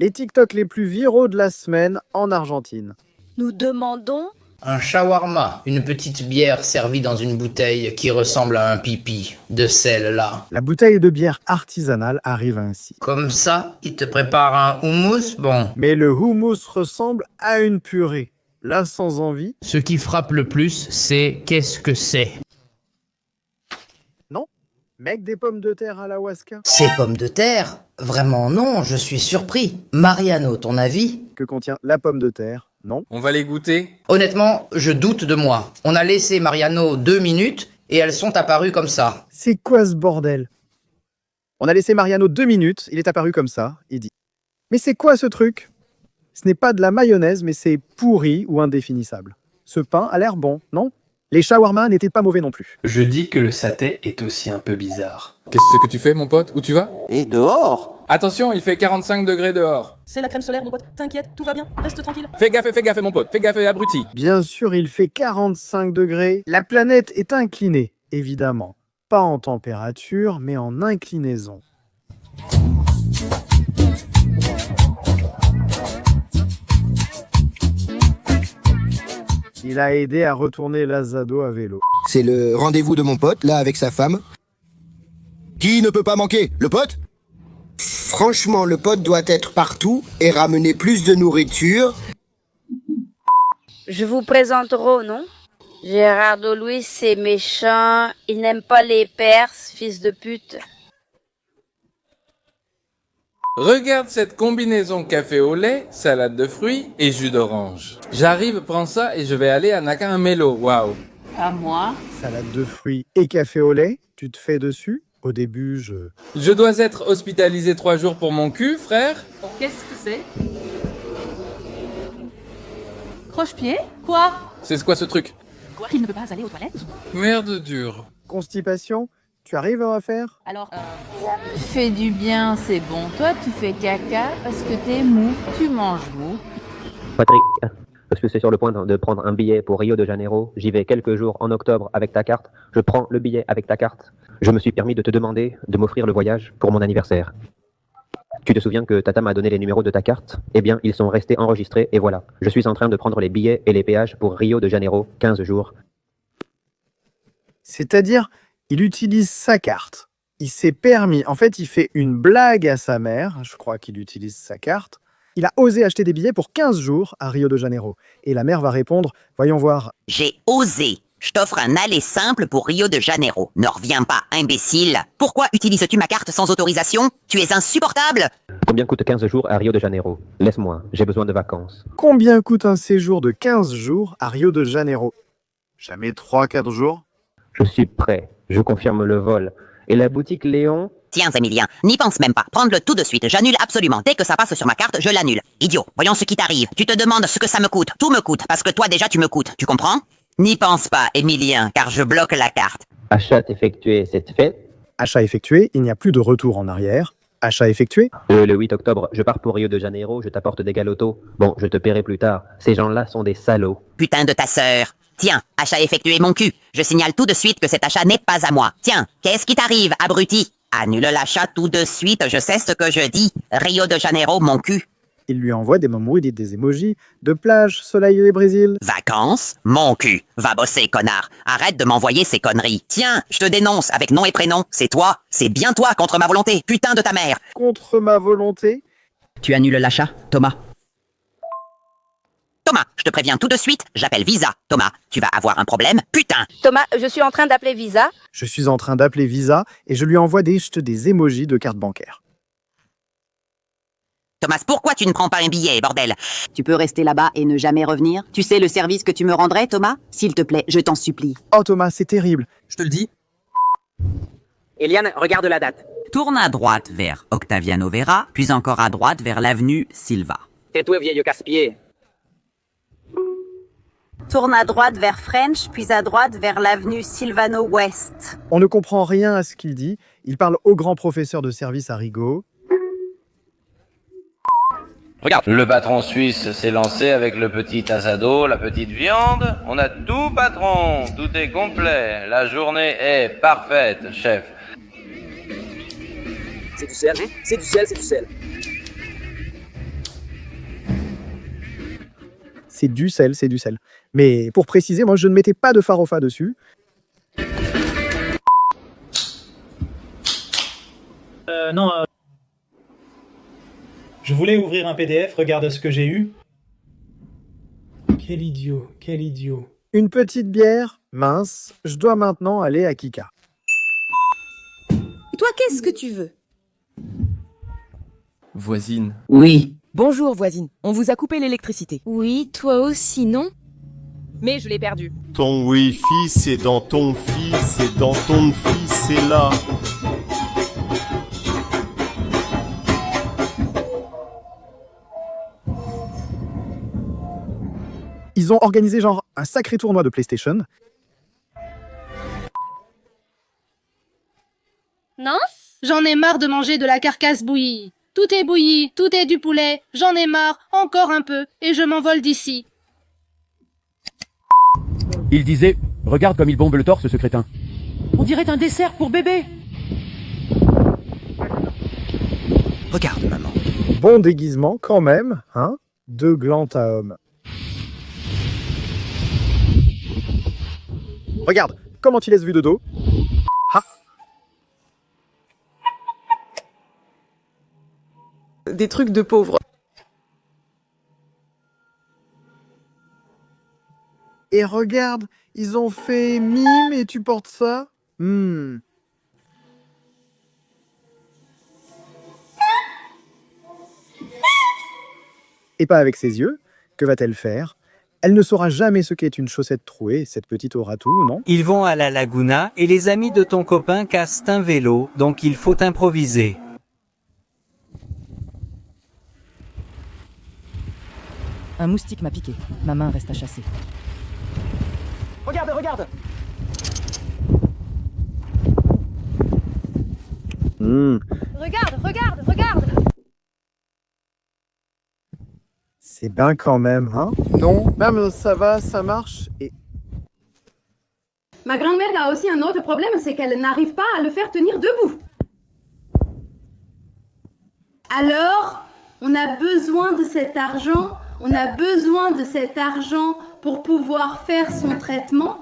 Les TikTok les plus viraux de la semaine en Argentine. Nous demandons Un shawarma, une petite bière servie dans une bouteille qui ressemble à un pipi, de celle-là. La bouteille de bière artisanale arrive ainsi. Comme ça, il te prépare un houmous, bon. Mais le houmous ressemble à une purée. Là, sans envie. Ce qui frappe le plus, c'est qu'est-ce que c'est? Non? Mec, des pommes de terre à la Huasca. Ces pommes de terre? Vraiment non, je suis surpris. Mariano, ton avis? Que contient la pomme de terre? Non? On va les goûter? Honnêtement, je doute de moi. On a laissé Mariano 2 minutes et elles sont apparues comme ça. C'est quoi ce bordel? On a laissé Mariano 2 minutes, il est apparu comme ça, il dit. Mais c'est quoi ce truc? Ce n'est pas de la mayonnaise, mais c'est pourri ou indéfinissable. Ce pain a l'air bon, non? Les shawarma n'étaient pas mauvais non plus. Je dis que le saté est aussi un peu bizarre. Qu'est-ce que tu fais, mon pote? Où tu vas? Et dehors? Attention, il fait 45 degrés dehors. C'est la crème solaire, mon pote. T'inquiète, tout va bien. Reste tranquille. Fais gaffe, mon pote. Fais gaffe, abruti. Bien sûr, il fait 45 degrés. La planète est inclinée, évidemment. Pas en température, mais en inclinaison. Il a aidé à retourner l'Azado à vélo. C'est le rendez-vous de mon pote, là, avec sa femme. Qui ne peut pas manquer? Le pote? Franchement, le pote doit être partout et ramener plus de nourriture. Je vous présente non? Gerardo Luis, c'est méchant. Il n'aime pas les Perses, fils de pute. Regarde cette combinaison café au lait, salade de fruits et jus d'orange. J'arrive, prends ça et je vais aller à Nakamelo. Waouh. À moi. Salade de fruits et café au lait, tu te fais dessus? Au début, Je dois être hospitalisé 3 jours pour mon cul, frère? Qu'est-ce que c'est? Croche-pied? Quoi? C'est quoi ce truc? Quoi? Il ne peut pas aller aux toilettes? Merde dure. Constipation, tu arrives à refaire? Alors, Fais du bien, c'est bon. Toi, tu fais caca parce que t'es mou. Tu manges mou. Patrick, je suis sur le point de prendre un billet pour Rio de Janeiro. J'y vais quelques jours en octobre avec ta carte. Je prends le billet avec ta carte. Je me suis permis de te demander de m'offrir le voyage pour mon anniversaire. Tu te souviens que Tata m'a donné les numéros de ta carte? Eh bien, ils sont restés enregistrés et voilà. Je suis en train de prendre les billets et les péages pour Rio de Janeiro, 15 jours. C'est-à-dire, il utilise sa carte. Il s'est permis, en fait, il fait une blague à sa mère, je crois qu'il utilise sa carte. Il a osé acheter des billets pour 15 jours à Rio de Janeiro. Et la mère va répondre, voyons voir. J'ai osé. Je t'offre un aller simple pour Rio de Janeiro. Ne reviens pas, imbécile. Pourquoi utilises-tu ma carte sans autorisation? Tu es insupportable. Combien coûte 15 jours à Rio de Janeiro? Laisse-moi, j'ai besoin de vacances. Combien coûte un séjour de 15 jours à Rio de Janeiro? Jamais 3-4 jours? Je suis prêt, je confirme le vol. Et la boutique Léon? Tiens, Emilien, n'y pense même pas. Prends-le tout de suite. J'annule absolument. Dès que ça passe sur ma carte, je l'annule. Idiot, voyons ce qui t'arrive. Tu te demandes ce que ça me coûte. Tout me coûte, parce que toi déjà tu me coûtes. Tu comprends? N'y pense pas, Emilien, car je bloque la carte. Achat effectué, c'est fait. Achat effectué, il n'y a plus de retour en arrière. Achat effectué? Le 8 octobre, je pars pour Rio de Janeiro, je t'apporte des galotos. Bon, je te paierai plus tard. Ces gens-là sont des salauds. Putain de ta sœur. Tiens, achat effectué, mon cul. Je signale tout de suite que cet achat n'est pas à moi. Tiens, qu'est-ce qui t'arrive, abruti? Annule l'achat tout de suite, je sais ce que je dis. Rio de Janeiro, mon cul. Il lui envoie des momos, il dit des emojis de plage, soleil et Brésil. Vacances? Mon cul. Va bosser, connard. Arrête de m'envoyer ces conneries. Tiens, je te dénonce avec nom et prénom. C'est toi. C'est bien toi contre ma volonté. Putain de ta mère. Contre ma volonté? Tu annules l'achat, Thomas? Thomas, je te préviens tout de suite, j'appelle Visa. Thomas, tu vas avoir un problème, putain. Thomas, je suis en train d'appeler Visa. Je suis en train d'appeler Visa et je lui envoie des emojis de carte bancaire. Thomas, pourquoi tu ne prends pas un billet, bordel? Tu peux rester là-bas et ne jamais revenir? Tu sais le service que tu me rendrais, Thomas? S'il te plaît, je t'en supplie. Oh Thomas, c'est terrible. Je te le dis. Eliane, regarde la date. Tourne à droite vers Octaviano Vera, puis encore à droite vers l'avenue Silva. Tais-toi, vieille casse-pied. Tourne à droite vers French, puis à droite vers l'avenue Silvano West. On ne comprend rien à ce qu'il dit. Il parle au grand professeur de service à Rigaud. Regarde, le patron suisse s'est lancé avec le petit asado, la petite viande. On a tout, patron. Tout est complet. La journée est parfaite, chef. C'est du sel, hein? C'est du sel, c'est du sel. C'est du sel, c'est du sel. Mais pour préciser, moi, je ne mettais pas de farofa dessus. Non. Je voulais ouvrir un PDF, regarde ce que j'ai eu. Quel idiot, quel idiot. Une petite bière, mince, je dois maintenant aller à Kika. Toi, qu'est-ce que tu veux? Voisine. Oui. Bonjour, voisine. On vous a coupé l'électricité. Oui, toi aussi, non? Mais je l'ai perdu. Ton Wi-Fi, c'est dans ton fils, c'est dans ton fils, c'est là. Ils ont organisé genre un sacré tournoi de PlayStation. Non? J'en ai marre de manger de la carcasse bouillie. Tout est bouilli, tout est du poulet. J'en ai marre, encore un peu, et je m'envole d'ici. Il disait « Regarde comme il bombe le torse, ce crétin ». On dirait un dessert pour bébé. Regarde, maman. Bon déguisement quand même, hein? Deux glands à hommes. Regarde, comment il laisse vu de dos. Ha! Des trucs de pauvres. Et regarde, ils ont fait mime et tu portes ça? Et pas avec ses yeux. Que va-t-elle faire? Elle ne saura jamais ce qu'est une chaussette trouée, cette petite au ratou, non? Ils vont à la Laguna et les amis de ton copain cassent un vélo, donc il faut improviser. Un moustique m'a piqué. Ma main reste à chasser. Regarde, regarde. Regarde, regarde, regarde. C'est bien quand même, hein? Non, même ça va, ça marche, et... Ma grand-mère a aussi un autre problème, c'est qu'elle n'arrive pas à le faire tenir debout. Alors, on a besoin de cet argent. On a besoin de cet argent pour pouvoir faire son traitement.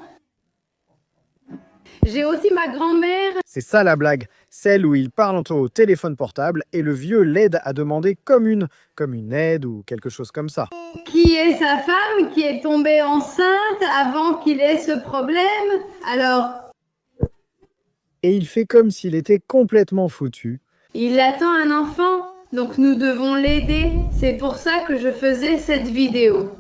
J'ai aussi ma grand-mère. C'est ça la blague, celle où il parle au téléphone portable et le vieux l'aide à demander comme une aide ou quelque chose comme ça. Qui est sa femme qui est tombée enceinte avant qu'il ait ce problème. Alors, Et il fait comme s'il était complètement foutu. il attend un enfant, donc nous devons l'aider. C'est pour ça que je faisais cette vidéo.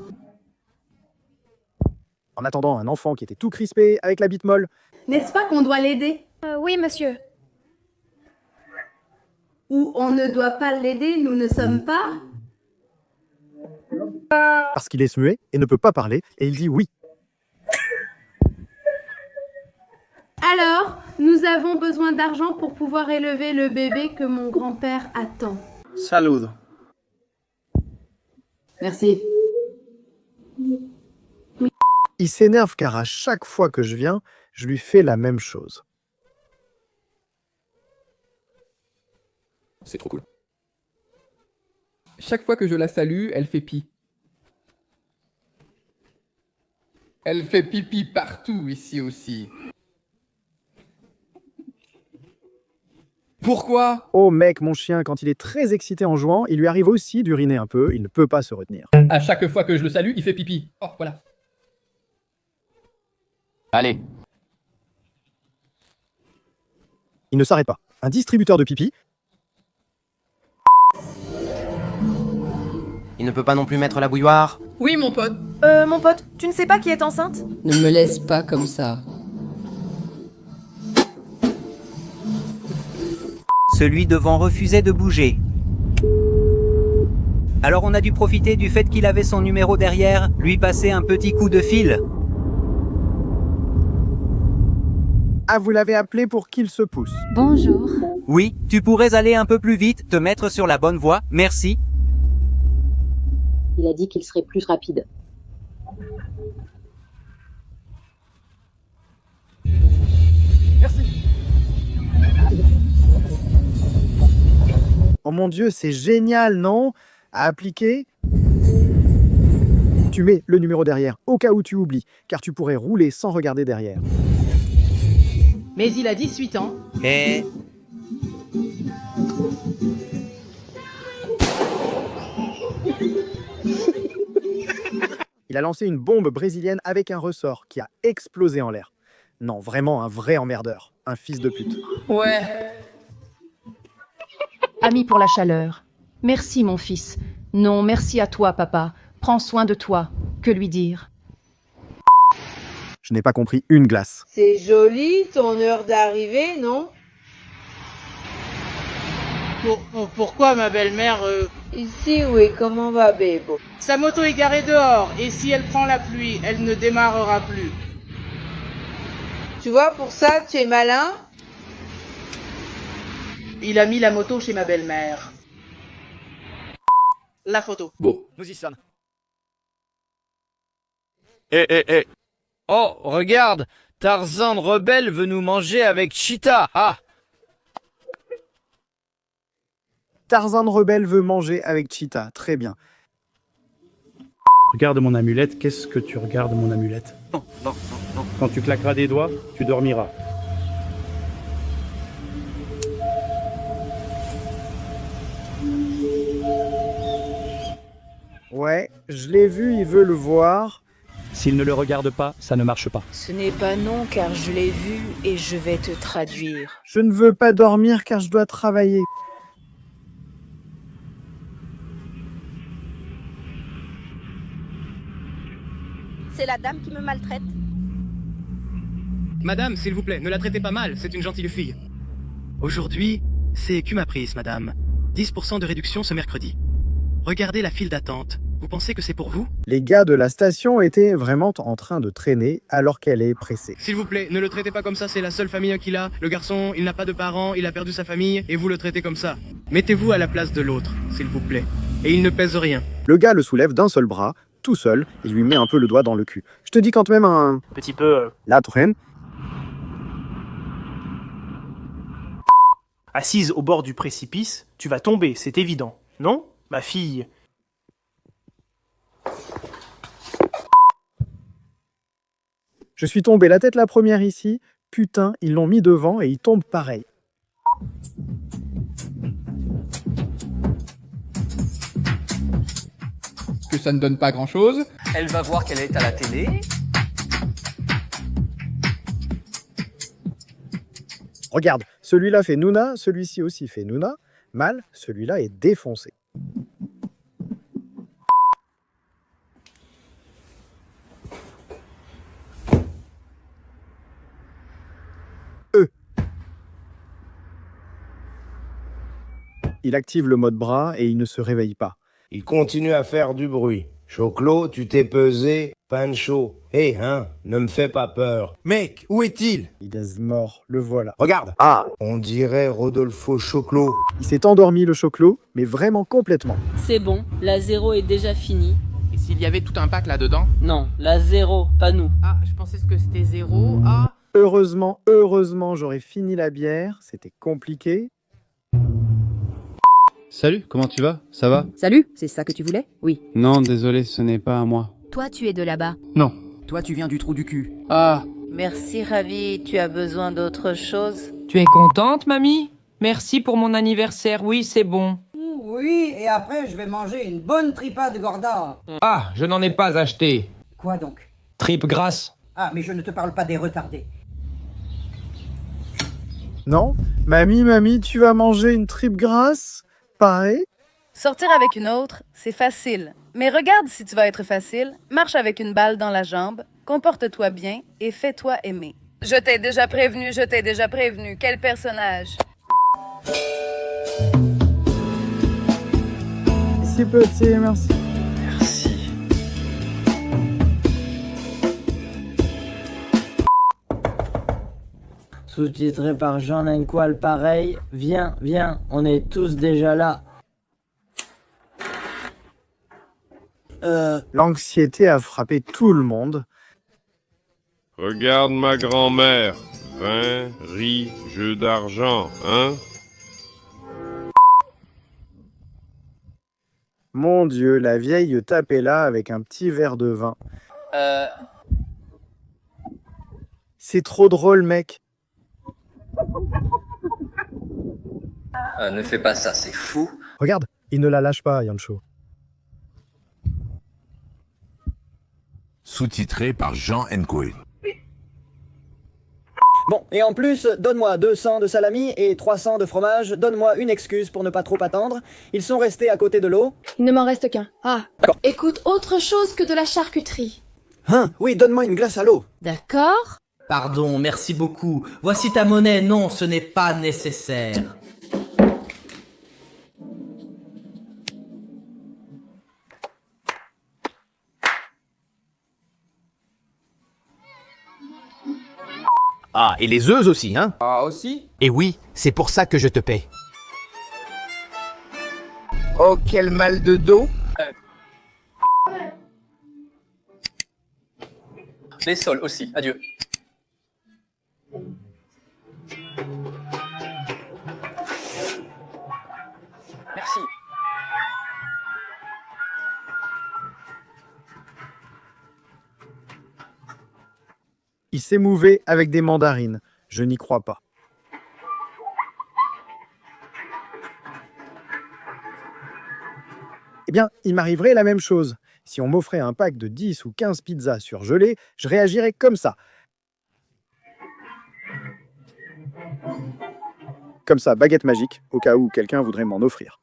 En attendant un enfant qui était tout crispé avec la bite molle. N'est-ce pas qu'on doit l'aider? Oui, monsieur. Ou on ne doit pas l'aider, nous ne sommes pas? Parce qu'il est muet et ne peut pas parler, et il dit oui. Alors, nous avons besoin d'argent pour pouvoir élever le bébé que mon grand-père attend. Saludo. Merci. Il s'énerve car à chaque fois que je viens, je lui fais la même chose. C'est trop cool. Chaque fois que je la salue, elle fait pis. Elle fait pipi partout ici aussi. Pourquoi? Oh mec, mon chien, quand il est très excité en jouant, il lui arrive aussi d'uriner un peu, il ne peut pas se retenir. À chaque fois que je le salue, il fait pipi. Oh, voilà. Allez. Il ne s'arrête pas. Un distributeur de pipi. Il ne peut pas non plus mettre la bouilloire. Oui, mon pote. Mon pote, tu ne sais pas qui est enceinte? Ne me laisse pas comme ça. Celui devant refusait de bouger. Alors on a dû profiter du fait qu'il avait son numéro derrière, lui passer un petit coup de fil. Ah, vous l'avez appelé pour qu'il se pousse. Bonjour. Oui, tu pourrais aller un peu plus vite, te mettre sur la bonne voie, merci. Il a dit qu'il serait plus rapide. Merci. Oh mon Dieu, c'est génial, non? À appliquer. Tu mets le numéro derrière, au cas où tu oublies, car tu pourrais rouler sans regarder derrière. Mais il a 18 ans. Et Il a lancé une bombe brésilienne avec un ressort qui a explosé en l'air. Non, vraiment un vrai emmerdeur. Un fils de pute. Ouais. Ami pour la chaleur. Merci, mon fils. Non, merci à toi, papa. Prends soin de toi. Que lui dire? Je n'ai pas compris une glace. C'est joli ton heure d'arrivée, non? Pourquoi ma belle-mère Ici, oui, comment va, Bébo? Sa moto est garée dehors, et si elle prend la pluie, elle ne démarrera plus. Tu vois, pour ça, tu es malin? Il a mis la moto chez ma belle-mère. La photo. Bon, nous y sommes. Oh, regarde, Tarzan rebelle veut nous manger avec Cheetah. Ah. Tarzan rebelle veut manger avec Cheetah. Très bien. Regarde mon amulette, qu'est-ce que tu regardes mon amulette? non. Quand tu claqueras des doigts, tu dormiras. Ouais, je l'ai vu, il veut le voir. S'il ne le regarde pas, ça ne marche pas. Ce n'est pas non car je l'ai vu et je vais te traduire. Je ne veux pas dormir car je dois travailler. C'est la dame qui me maltraite. Madame, s'il vous plaît, ne la traitez pas mal, c'est une gentille fille. Aujourd'hui, c'est Cumaprice, madame. 10% de réduction ce mercredi. Regardez la file d'attente. Vous pensez que c'est pour vous? Les gars de la station étaient vraiment en train de traîner alors qu'elle est pressée. S'il vous plaît, ne le traitez pas comme ça, c'est la seule famille qu'il a. Le garçon, il n'a pas de parents, il a perdu sa famille, et vous le traitez comme ça. Mettez-vous à la place de l'autre, s'il vous plaît. Et il ne pèse rien. Le gars le soulève d'un seul bras, tout seul, et lui met un peu le doigt dans le cul. Je te dis quand même un... Petit peu... La traîne. Assise au bord du précipice, tu vas tomber, c'est évident. Non, ma fille? Je suis tombé la tête la première ici. Putain, ils l'ont mis devant et il tombe pareil. Que ça ne donne pas grand-chose. Elle va voir qu'elle est à la télé. Regarde, celui-là fait Nouna, celui-ci aussi fait Nouna. Mal, celui-là est défoncé. Il active le mode bras et il ne se réveille pas. Il continue à faire du bruit. Choclo, tu t'es pesé, Pancho. Ne me fais pas peur. Mec, où est-il? Il est mort, le voilà. Regarde. Ah, on dirait Rodolfo Choclo. Il s'est endormi le Choclo, mais vraiment complètement. C'est bon, la 0 est déjà finie. Et s'il y avait tout un pack là-dedans? Non, la 0, pas nous. Ah, je pensais que c'était 0. Ah. Heureusement, j'aurais fini la bière. C'était compliqué. Salut, comment tu vas? Ça va? Salut, c'est ça que tu voulais? Oui. Non, désolé, ce n'est pas à moi. Toi, tu es de là-bas. Non. Toi, tu viens du trou du cul. Ah. Merci, Ravi. Tu as besoin d'autre chose? Tu es contente, mamie? Merci pour mon anniversaire, oui, c'est bon. Oui, et après, je vais manger une bonne tripa de Gorda. Ah, je n'en ai pas acheté. Quoi donc? Tripe grasse. Ah, mais je ne te parle pas des retardés. Non? Mamie, tu vas manger une tripe grasse? Pareil. Sortir avec une autre, c'est facile. Mais regarde si tu vas être facile, marche avec une balle dans la jambe, comporte-toi bien et fais-toi aimer. Je t'ai déjà prévenu, quel personnage? Si petit, merci. Merci. Sous-titré par Jean Nenqual, pareil. Viens, on est tous déjà là. L'anxiété a frappé tout le monde. Regarde ma grand-mère. Vin, riz, jeu d'argent, hein? Mon Dieu, la vieille tapait là avec un petit verre de vin. C'est trop drôle, mec. Ne fais pas ça, c'est fou. Regarde, il ne la lâche pas, Yancho. Sous-titré par Jean Nkoé. Bon, et en plus, donne-moi 200 de salami et 300 de fromage. Donne-moi une excuse pour ne pas trop attendre. Ils sont restés à côté de l'eau. Il ne m'en reste qu'un. Ah, d'accord. Écoute, autre chose que de la charcuterie. Hein? Oui, donne-moi une glace à l'eau. D'accord. Pardon, merci beaucoup. Voici ta monnaie. Non, ce n'est pas nécessaire. Ah, et les œufs aussi, hein? Ah, aussi? Et oui, c'est pour ça que je te paie. Oh, quel mal de dos! Les sols aussi, adieu. Merci. Il s'est mouvé avec des mandarines. Je n'y crois pas. Eh bien, il m'arriverait la même chose. Si on m'offrait un pack de 10 ou 15 pizzas surgelées, je réagirais comme ça. Comme ça, baguette magique, au cas où quelqu'un voudrait m'en offrir.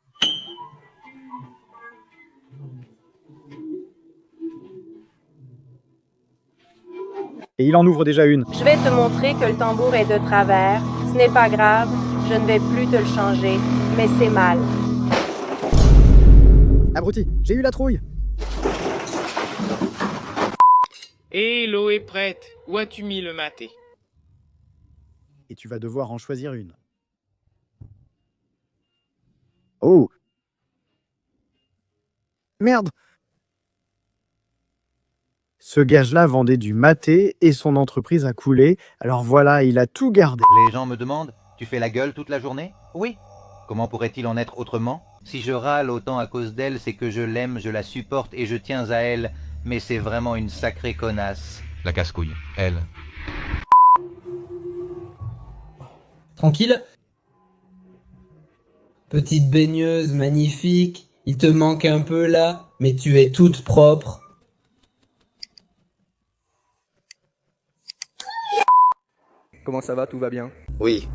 Et il en ouvre déjà une. Je vais te montrer que le tambour est de travers. Ce n'est pas grave, je ne vais plus te le changer, mais c'est mal. Abruti, j'ai eu la trouille. Et l'eau est prête. Où as-tu mis le maté? Et tu vas devoir en choisir une. Oh! Merde! Ce gage-là vendait du maté et son entreprise a coulé. Alors voilà, il a tout gardé. Les gens me demandent, tu fais la gueule toute la journée? Oui. Comment pourrait-il en être autrement? Si je râle autant à cause d'elle, c'est que je l'aime, je la supporte et je tiens à elle. Mais c'est vraiment une sacrée connasse. La casse-couille, elle. Tranquille. Petite baigneuse, magnifique. Il te manque un peu là, mais tu es toute propre. Comment ça va, tout va bien? Oui.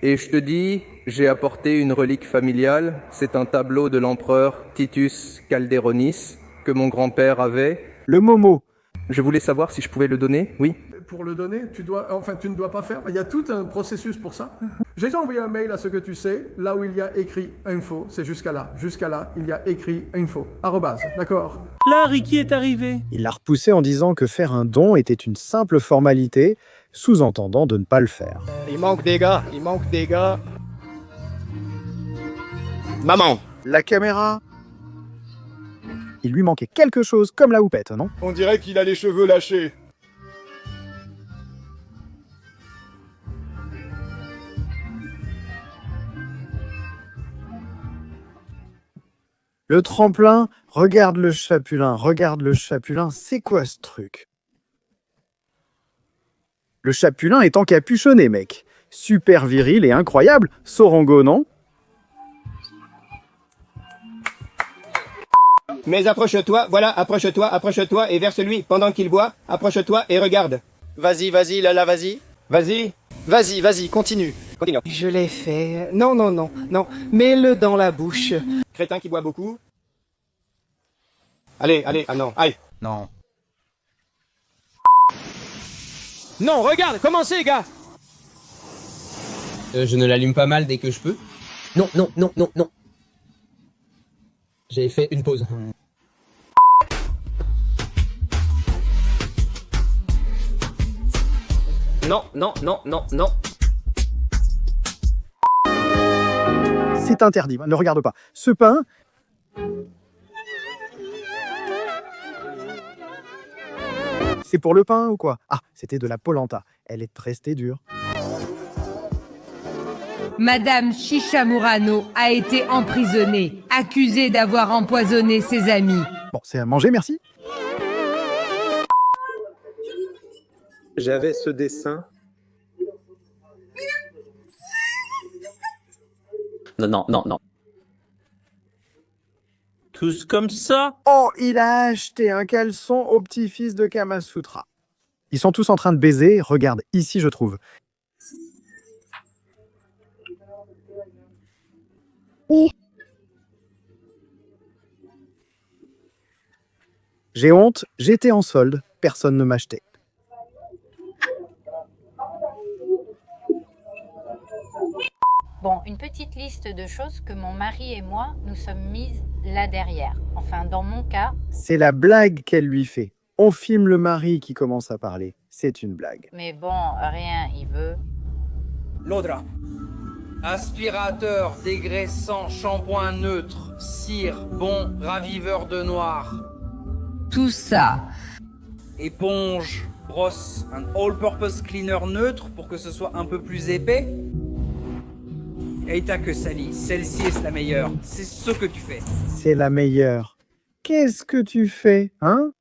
Et je te dis, j'ai apporté une relique familiale. C'est un tableau de l'empereur Titus Calderonis que mon grand-père avait. Le Momo. Je voulais savoir si je pouvais le donner, oui. Pour le donner, tu ne dois pas faire. Il y a tout un processus pour ça. J'ai envoyé un mail à ce que tu sais, là où il y a écrit info, c'est jusqu'à là. Jusqu'à là, il y a écrit info. Arrobase, d'accord? Là, Ricky est arrivé. Il l'a repoussé en disant que faire un don était une simple formalité, sous-entendant de ne pas le faire. Il manque des gars, il manque des gars. Maman! La caméra. Il lui manquait quelque chose comme la houppette, non? On dirait qu'il a les cheveux lâchés. Le tremplin, regarde le chapulin, c'est quoi ce truc? Le chapulin est encapuchonné, mec. Super viril et incroyable, Sorongo, non? Mais approche-toi, voilà, approche-toi et verse-lui pendant qu'il boit. Approche-toi et regarde. Vas-y, Lala, vas-y. Vas-y. Vas-y, continue. Continue. Je l'ai fait. Non, mets-le dans la bouche. Crétin qui boit beaucoup. Allez, ah non, aïe. Non. Non, regarde, commencez, gars. Je ne l'allume pas mal dès que je peux. Non. J'ai fait une pause. Non. C'est interdit, ne regarde pas. Ce pain... C'est pour le pain ou quoi? Ah, c'était de la polenta. Elle est restée dure. Madame Shishamurano a été emprisonnée, accusée d'avoir empoisonné ses amis. Bon, c'est à manger, merci. J'avais ce dessin. Non. Tous comme ça? Oh, il a acheté un caleçon au petit-fils de Kamasutra. Ils sont tous en train de baiser. Regarde, ici, je trouve. J'ai honte, j'étais en solde, personne ne m'achetait. Bon, une petite liste de choses que mon mari et moi nous sommes mises là derrière. Enfin, dans mon cas. C'est la blague qu'elle lui fait. On filme le mari qui commence à parler. C'est une blague. Mais bon, rien, il veut. L'Audra. Aspirateur, dégraissant, shampoing neutre, cire, bon, raviveur de noir. Tout ça. Éponge, brosse, un all-purpose cleaner neutre pour que ce soit un peu plus épais. Et t'as que Sally, celle-ci est la meilleure. C'est ce que tu fais. C'est la meilleure. Qu'est-ce que tu fais, hein?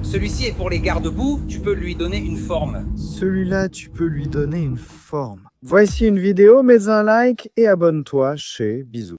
Celui-ci est pour les garde-boue, tu peux lui donner une forme. Celui-là, tu peux lui donner une forme. Voici une vidéo, mets un like et abonne-toi chez Bisous.